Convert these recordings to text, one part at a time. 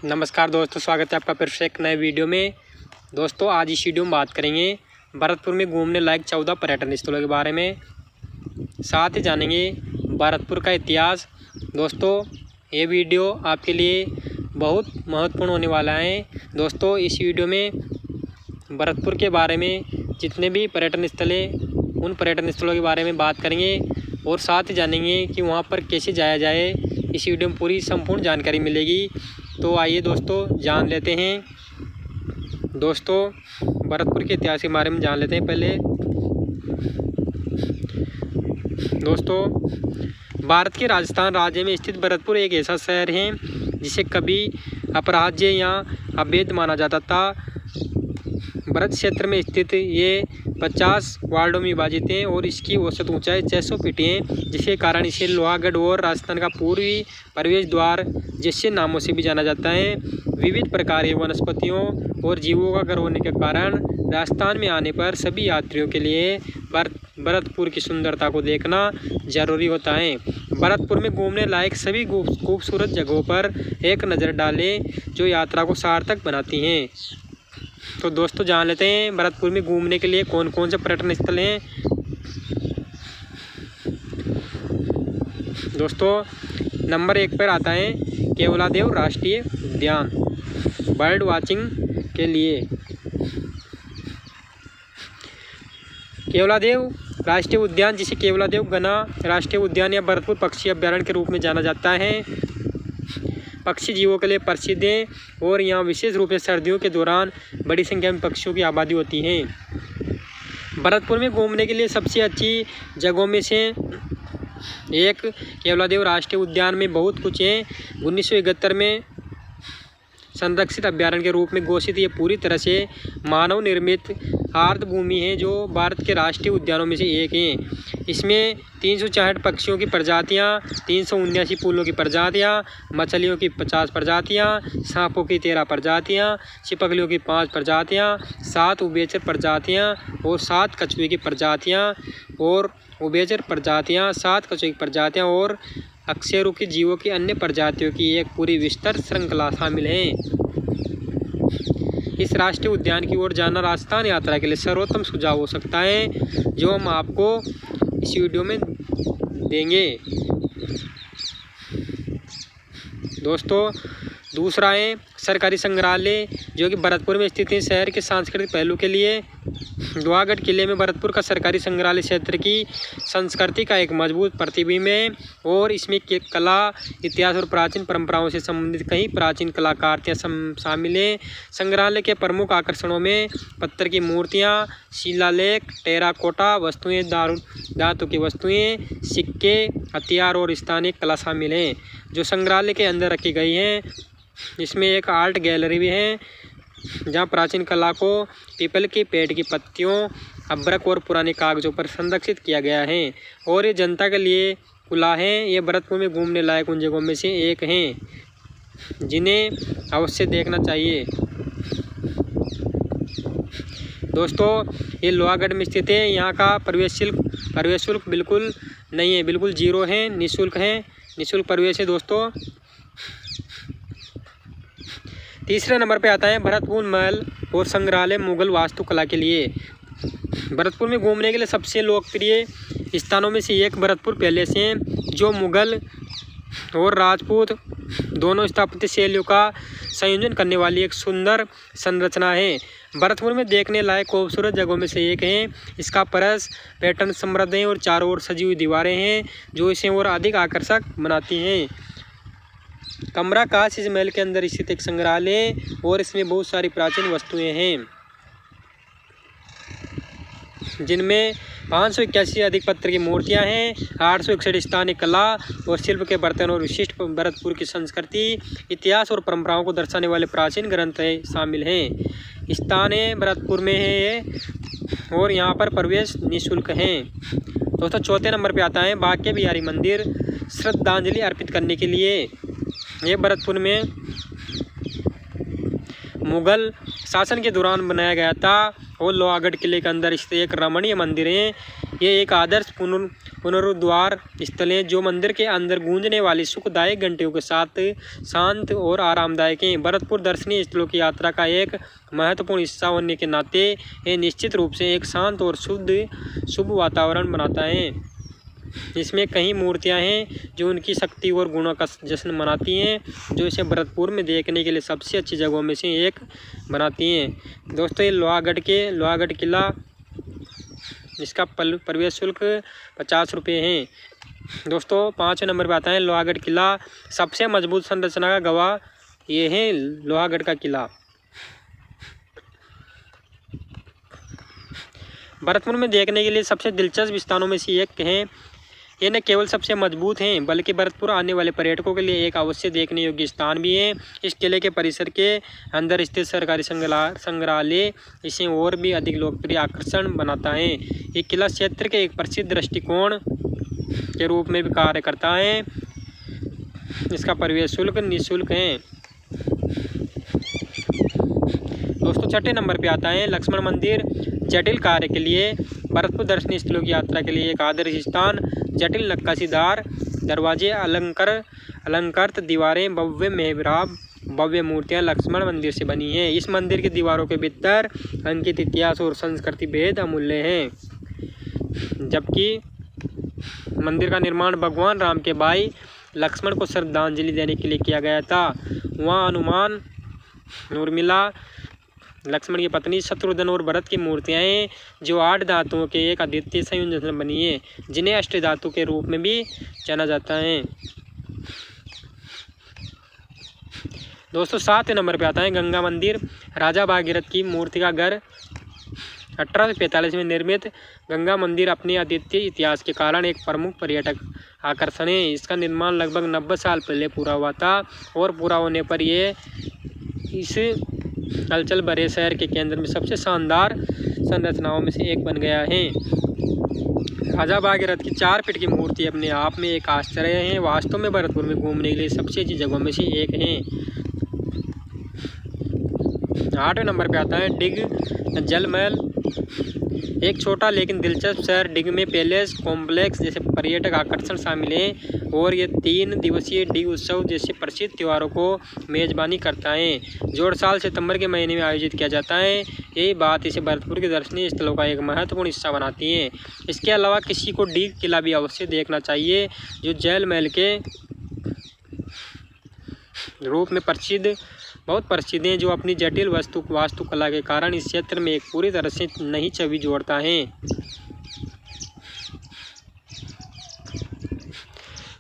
नमस्कार दोस्तों, स्वागत है आपका फिर से एक नए वीडियो में। दोस्तों आज इस वीडियो में बात करेंगे भरतपुर में घूमने लायक 14 पर्यटन स्थलों के बारे में। साथ ही जानेंगे भरतपुर का इतिहास। दोस्तों ये वीडियो आपके लिए बहुत महत्वपूर्ण होने वाला है। दोस्तों इस वीडियो में भरतपुर के बारे में जितने भी पर्यटन स्थल हैं उन पर्यटन स्थलों के बारे में बात करेंगे और साथ ही जानेंगे कि वहाँ पर कैसे जाया जाए। इस वीडियो में पूरी संपूर्ण जानकारी मिलेगी। तो आइए दोस्तों जान लेते हैं। दोस्तों भरतपुर के इतिहास के बारे में जान लेते हैं पहले। दोस्तों भारत के राजस्थान राज्य में स्थित भरतपुर एक ऐसा शहर है जिसे कभी अपराज्य या अवैध माना जाता था। भरत क्षेत्र में स्थित ये 50 वार्डों में विभाजित है और इसकी औसत ऊंचाई 600 फीट है, जिसके कारण इसे लोहागढ़ और राजस्थान का पूर्वी प्रवेश द्वार जैसे नामों से भी जाना जाता है। विविध प्रकार के वनस्पतियों और जीवों का घर होने के कारण राजस्थान में आने पर सभी यात्रियों के लिए भरतपुर की सुंदरता को देखना जरूरी होता है। भरतपुर में घूमने लायक सभी खूबसूरत जगहों पर एक नज़र डालें जो यात्रा को सार्थक बनाती हैं। तो दोस्तों जान लेते हैं भरतपुर में घूमने के लिए कौन कौन से पर्यटन स्थल हैं। दोस्तों नंबर 1 पर आता है केवलादेव राष्ट्रीय उद्यान बर्ड वाचिंग के लिए। केवलादेव राष्ट्रीय उद्यान, जिसे केवलादेव गना राष्ट्रीय उद्यान या भरतपुर पक्षी अभ्यारण्य के रूप में जाना जाता है, पक्षी जीवों के लिए प्रसिद्ध है और यहाँ विशेष रूप से सर्दियों के दौरान बड़ी संख्या में पक्षियों की आबादी होती है। भरतपुर में घूमने के लिए सबसे अच्छी जगहों में से एक केवलादेव राष्ट्रीय उद्यान में बहुत कुछ है। 1971 में संरक्षित अभ्यारण्य के रूप में घोषित ये पूरी तरह से मानव निर्मित आर्द्र भूमि है जो भारत के राष्ट्रीय उद्यानों में से एक है। इसमें 366 पक्षियों की प्रजातियां, 379 फूलों की प्रजातियां, मछलियों की 50 प्रजातियां, सांपों की 13 प्रजातियां, छिपकलियों की 5 प्रजातियां, 7 उभयचर प्रजातियां और 7 कछुए की प्रजातियां और उभयचर प्रजातियां, 7 कछुए की प्रजातियां और अकशेरुकी जीवों की अन्य प्रजातियों की एक पूरी विस्तृत श्रृंखला शामिल है। इस राष्ट्रीय उद्यान की ओर जाना राजस्थान यात्रा के लिए सर्वोत्तम सुझाव हो सकता है जो हम आपको इस वीडियो में देंगे। दोस्तों दूसरा है सरकारी संग्रहालय जो कि भरतपुर में स्थित है। शहर के सांस्कृतिक पहलू के लिए लोहागढ़ किले में भरतपुर का सरकारी संग्रहालय क्षेत्र की संस्कृति का एक मजबूत प्रतिबिंब है और इसमें कला, इतिहास और प्राचीन परंपराओं से संबंधित कई प्राचीन कलाकृतियाँ शामिल हैं। संग्रहालय के प्रमुख आकर्षणों में पत्थर की मूर्तियाँ, शिलालेख, टेराकोटा वस्तुएं, धातु की वस्तुएं, सिक्के, हथियार और स्थानीय कला शामिल हैं जो संग्रहालय के अंदर रखी गई हैं। इसमें एक आर्ट गैलरी भी है जहाँ प्राचीन कला को पीपल के पेड़ की पत्तियों, अभ्रक और पुराने कागजों पर संरक्षित किया गया है और ये जनता के लिए खुला है। ये भरतपुर में घूमने लायक उन जगहों में से एक हैं जिन्हें अवश्य देखना चाहिए। दोस्तों ये लोहागढ़ में स्थित है। यहाँ का प्रवेश शुल्क बिल्कुल नहीं है, बिल्कुल 0 है, निःशुल्क प्रवेश है। दोस्तों तीसरे नंबर पे आता है भरतपुर महल और संग्रहालय मुगल वास्तुकला के लिए। भरतपुर में घूमने के लिए सबसे लोकप्रिय स्थानों में से एक भरतपुर पैलेस है जो मुगल और राजपूत दोनों स्थापत्य शैलियों का संयोजन करने वाली एक सुंदर संरचना है। भरतपुर में देखने लायक खूबसूरत जगहों में से एक है। इसका फर्श पैटर्न समृद्ध है और चारों ओर सजी हुई दीवारें हैं जो इसे और अधिक आकर्षक बनाती हैं। कमरा काश इस महल के अंदर स्थित एक संग्रहालय है और इसमें बहुत सारी प्राचीन वस्तुएं हैं जिनमें 581 से अधिक पत्थर की मूर्तियां हैं, 861 स्थानीय कला और शिल्प के बर्तन और विशिष्ट भरतपुर की संस्कृति, इतिहास और परंपराओं को दर्शाने वाले प्राचीन ग्रंथ शामिल हैं। स्थान भरतपुर में है और यहाँ पर प्रवेश निःशुल्क है। दोस्तों चौथे नंबर पे आता है बांके बिहारी मंदिर श्रद्धांजलि अर्पित करने के लिए। ये भरतपुर में मुगल शासन के दौरान बनाया गया था और लोहागढ़ किले के अंदर स्थित एक रमणीय मंदिर है। ये एक आदर्श पुनरुद्वार स्थलें जो मंदिर के अंदर गूंजने वाली सुखदायक घंटियों के साथ शांत और आरामदायक हैं। भरतपुर दर्शनीय स्थलों की यात्रा का एक महत्वपूर्ण हिस्सा होने के नाते ये निश्चित रूप से एक शांत और शुभ वातावरण बनाता है। इसमें कई मूर्तियां हैं जो उनकी शक्ति और गुणों का जश्न मनाती हैं, जो इसे भरतपुर में देखने के लिए सबसे अच्छी जगहों में से एक बनाती हैं। दोस्तों, ये लोहागढ़ किला, इसका प्रवेश शुल्क 50 रुपये हैं। दोस्तों, 5वें नंबर पर आता है लोहागढ़ किला। सबसे मजबूत संरचना का गवाह ये है लोहागढ़ का किला। भरतपुर में देखने के लिए सबसे दिलचस्प स्थानों में से एक है। ये न केवल सबसे मजबूत हैं बल्कि भरतपुर आने वाले पर्यटकों के लिए एक अवश्य देखने योग्य स्थान भी है। इस किले के परिसर के अंदर स्थित सरकारी संग्रहालय इसे और भी अधिक लोकप्रिय आकर्षण बनाता है। ये किला क्षेत्र के एक प्रसिद्ध दृष्टिकोण के रूप में भी कार्य करता है। इसका प्रवेश शुल्क निःशुल्क है। दोस्तों, 6ठे नंबर पे आता है लक्ष्मण मंदिर। जटिल कार्य के लिए भरतपुर दर्शनीय स्थलों की यात्रा के लिए एक आदर्श स्थान। जटिल नक्काशीदार दरवाजे, अलंकृत दीवारें, भव्य मेहराब, भव्य मूर्तियां लक्ष्मण मंदिर से बनी हैं। इस मंदिर की दीवारों के भीतर अंकित इतिहास और संस्कृति बेहद अमूल्य हैं। जबकि मंदिर का निर्माण भगवान राम के भाई लक्ष्मण को श्रद्धांजलि देने के लिए किया गया था। वहाँ हनुमान, उर्मिला, लक्ष्मण की पत्नी, शत्रुघ्न और भरत की मूर्तियां हैं जो 8 धातुओं के एक अद्वितीय संयोजन से बनी है, जिन्हें अष्टधातु के रूप में भी जाना जाता है। दोस्तों, 7वें नंबर पे आता है गंगा मंदिर। राजा भागीरथ की मूर्ति का घर 1845 में निर्मित गंगा मंदिर अपने अद्वितीय इतिहास के कारण एक प्रमुख पर्यटक आकर्षण है। इसका निर्माण लगभग 90 साल पहले पूरा हुआ था और पूरा होने पर यह इस हलचल भरे शहर के केंद्र में सबसे शानदार संरचनाओं में से एक बन गया है। राजा भागीरथ की 4 फीट की मूर्ति अपने आप में एक आश्चर्य है। वास्तव में भरतपुर में घूमने के लिए सबसे अच्छी जगहों में से एक है। 8वें नंबर पे आता है डिग जल महल। एक छोटा लेकिन दिलचस्प शहर डिग में पैलेस कॉम्प्लेक्स जैसे पर्यटक आकर्षण शामिल हैं और ये 3 दिवसीय डिग उत्सव जैसे प्रसिद्ध त्योहारों को मेज़बानी करता है, जो हर साल सितंबर के महीने में आयोजित किया जाता है। यही बात इसे भरतपुर के दर्शनीय स्थलों का एक महत्वपूर्ण हिस्सा बनाती है। इसके अलावा किसी को डिग किला भी अवश्य देखना चाहिए, जो जल महल के रूप में बहुत प्रसिद्ध हैं, जो अपनी जटिल वास्तुकला के कारण इस क्षेत्र में एक पूरी तरह से नई छवि जोड़ता है।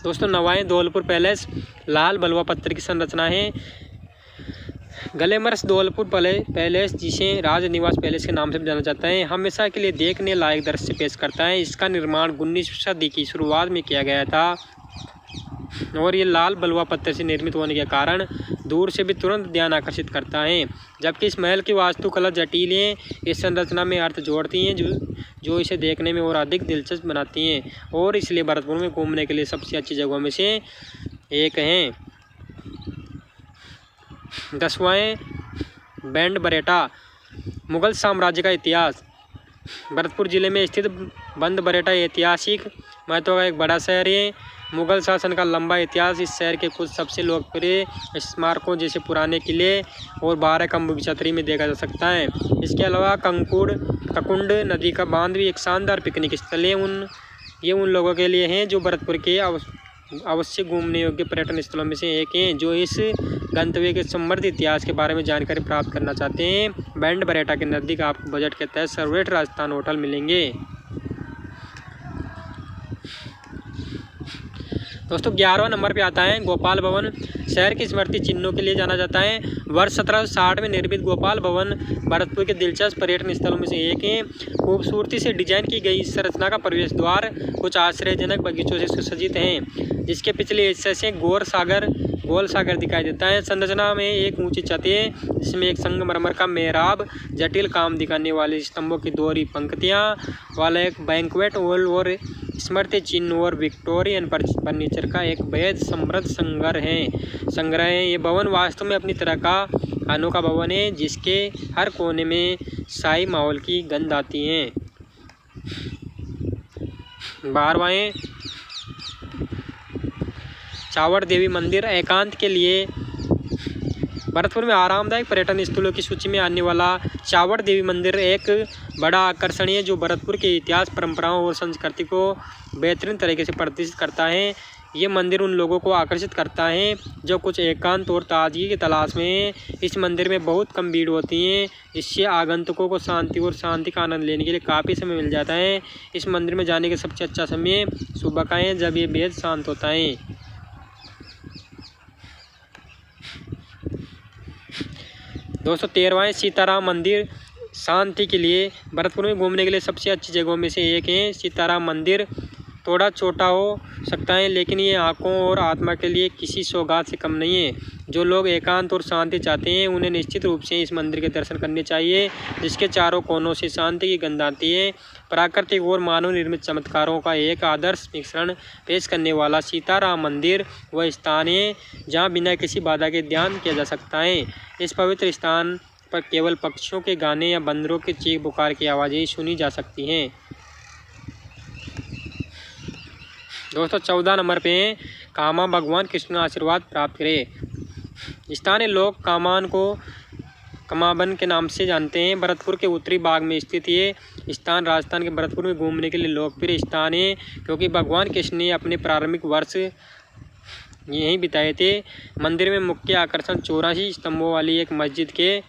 दोस्तों, 9वां धौलपुर पैलेस। लाल बलुआ पत्थर की संरचना है। ग्लैमरस धौलपुर पैलेस, जिसे राजनिवास पैलेस के नाम से जाना जाता है, हमेशा के लिए देखने लायक दृश्य पेश करता है। इसका निर्माण 19वीं सदी की शुरुआत में किया गया था और ये लाल बलुआ पत्थर से निर्मित होने के कारण दूर से भी तुरंत ध्यान आकर्षित करता है। जबकि इस महल की वास्तुकला जटिल है, इस संरचना में अर्थ जोड़ती हैं जो इसे देखने में और अधिक दिलचस्प बनाती हैं और इसलिए भरतपुर में घूमने के लिए सबसे अच्छी जगहों में से एक हैं। 10वां बैंड बरेटा। मुगल साम्राज्य का इतिहास। भरतपुर जिले में स्थित बंद बरेटा ऐतिहासिक महत्व का एक बड़ा शहर है। मुगल शासन का लंबा इतिहास इस शहर के कुछ सबसे लोकप्रिय स्मारकों जैसे पुराने किले और 12 खंभों की छतरी में देखा जा सकता है। इसके अलावा ककुंड नदी का बांध भी एक शानदार पिकनिक स्थल है। ये उन लोगों के लिए हैं जो भरतपुर के अवश्य घूमने योग्य पर्यटन स्थलों में से एक हैं, जो इस गंतव्य के समृद्ध इतिहास के बारे में जानकारी प्राप्त करना चाहते हैं। बैंड बरेटा के नज़दीक आपको बजट के तहत सर्वश्रेष्ठ राजस्थान होटल मिलेंगे। दोस्तों, 11वां नंबर पे आता है गोपाल भवन। शहर की स्मृति चिन्हों के लिए जाना जाता है। वर्ष 1760 में निर्मित गोपाल भवन भरतपुर के दिलचस्प पर्यटन स्थलों में से एक है। खूबसूरती से डिजाइन की गई इस संरचना का प्रवेश द्वार कुछ आश्चर्यजनक बगीचों से सुसज्जित हैं, जिसके पिछले हिस्से से गोल सागर दिखाई देता है। संरचना में एक ऊंची छत है जिसमें एक संगमरमर का मेहराब, जटिल काम दिखाने वाले स्तंभों की दोहरी पंक्तियां वाला एक बैंक्वेट हॉल और स्मृति चिन्ह और विक्टोरियन फर्नीचर का एक बेहद समृद्ध संग्रह है। ये भवन वास्तव में अपनी तरह का अनोखा भवन है, जिसके हर कोने में शाही माहौल की गंध आती है। 12वां चावड़ देवी मंदिर एकांत के लिए। भरतपुर में आरामदायक पर्यटन स्थलों की सूची में आने वाला चावड़ देवी मंदिर एक बड़ा आकर्षण है जो भरतपुर के इतिहास, परंपराओं और संस्कृति को बेहतरीन तरीके से प्रदर्शित करता है। ये मंदिर उन लोगों को आकर्षित करता है जो कुछ एकांत और ताजगी की तलाश में हैं। इस मंदिर में बहुत कम भीड़ होती है, इससे आगंतुकों को शांति का आनंद लेने के लिए काफ़ी समय मिल जाता है। इस मंदिर में जाने का सबसे अच्छा समय सुबह का है जब ये बेहद शांत होता है। दोस्तों 13वां सीताराम मंदिर शांति के लिए। भरतपुर में घूमने के लिए सबसे अच्छी जगहों में से एक है सीताराम मंदिर। थोड़ा छोटा हो सकता है लेकिन ये आँखों और आत्मा के लिए किसी सौगात से कम नहीं है। जो लोग एकांत और शांति चाहते हैं उन्हें निश्चित रूप से इस मंदिर के दर्शन करने चाहिए, जिसके चारों कोनों से शांति की गंध आती है। प्राकृतिक और मानव निर्मित चमत्कारों का एक आदर्श मिश्रण पेश करने वाला सीताराम मंदिर वह स्थान है जहाँ बिना किसी बाधा के ध्यान किया जा सकता है। इस पवित्र स्थान पर केवल पक्षियों के गाने या बंदरों के चीख पुकार की आवाज़ें सुनी जा सकती हैं। दोस्तों 14 नंबर पे कामा भगवान कृष्ण का आशीर्वाद प्राप्त करें। स्थानीय लोग कामान को कमाबन के नाम से जानते हैं। भरतपुर के उत्तरी भाग में स्थित ये स्थान राजस्थान के भरतपुर में घूमने के लिए लोकप्रिय स्थान है क्योंकि भगवान कृष्ण ने अपने प्रारंभिक वर्ष यहीं बिताए थे। मंदिर में मुख्य आकर्षण 84 स्तंभों वाली एक मस्जिद के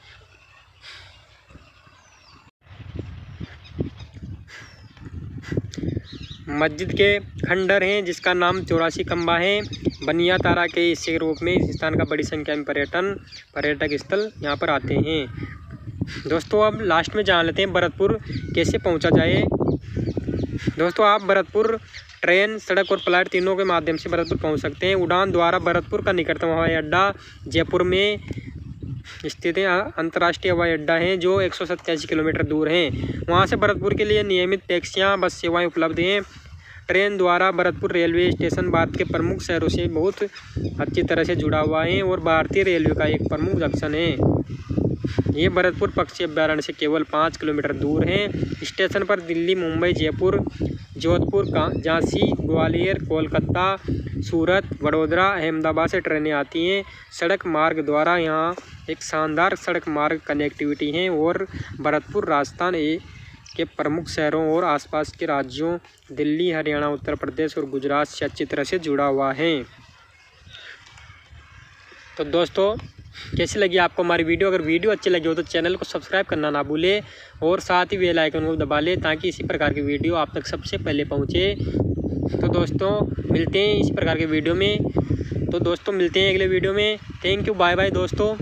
खंडर हैं जिसका नाम 84 खंबा है। बनिया तारा के हिस्से के रूप में इस स्थान का बड़ी संख्या में पर्यटक स्थल यहाँ पर आते हैं। दोस्तों अब लास्ट में जान लेते हैं भरतपुर कैसे पहुँचा जाए। दोस्तों आप भरतपुर ट्रेन, सड़क और फ्लाइट तीनों के माध्यम से भरतपुर पहुँच सकते हैं। उड़ान द्वारा भरतपुर का निकटतम हवाई अड्डा जयपुर में स्थित अंतर्राष्ट्रीय हवाई अड्डा है जो 187 किलोमीटर दूर है। वहाँ से भरतपुर के लिए नियमित टैक्सियाँ, बस सेवाएं उपलब्ध हैं। ट्रेन द्वारा भरतपुर रेलवे स्टेशन भारत के प्रमुख शहरों से बहुत अच्छी तरह से जुड़ा हुआ है और भारतीय रेलवे का एक प्रमुख जंक्शन है। ये भरतपुर पक्षी अभ्यारण्य से केवल 5 किलोमीटर दूर है। स्टेशन पर दिल्ली, मुंबई, जयपुर, जोधपुर, झांसी, ग्वालियर, कोलकाता, सूरत, वडोदरा, अहमदाबाद से ट्रेनें आती हैं। सड़क मार्ग द्वारा यहाँ एक शानदार सड़क मार्ग कनेक्टिविटी है और भरतपुर राजस्थान के प्रमुख शहरों और आसपास के राज्यों दिल्ली, हरियाणा, उत्तर प्रदेश और गुजरात से अच्छी तरह से जुड़ा हुआ है। तो दोस्तों कैसी लगी आपको हमारी वीडियो? अगर वीडियो अच्छी लगी हो तो चैनल को सब्सक्राइब करना ना भूलें और साथ ही बेल आइकन को दबा लें ताकि इसी प्रकार की वीडियो आप तक सबसे पहले पहुंचे। तो दोस्तों मिलते हैं इस प्रकार के वीडियो में। तो दोस्तों मिलते हैं अगले वीडियो में। थैंक यू, बाय बाय दोस्तों।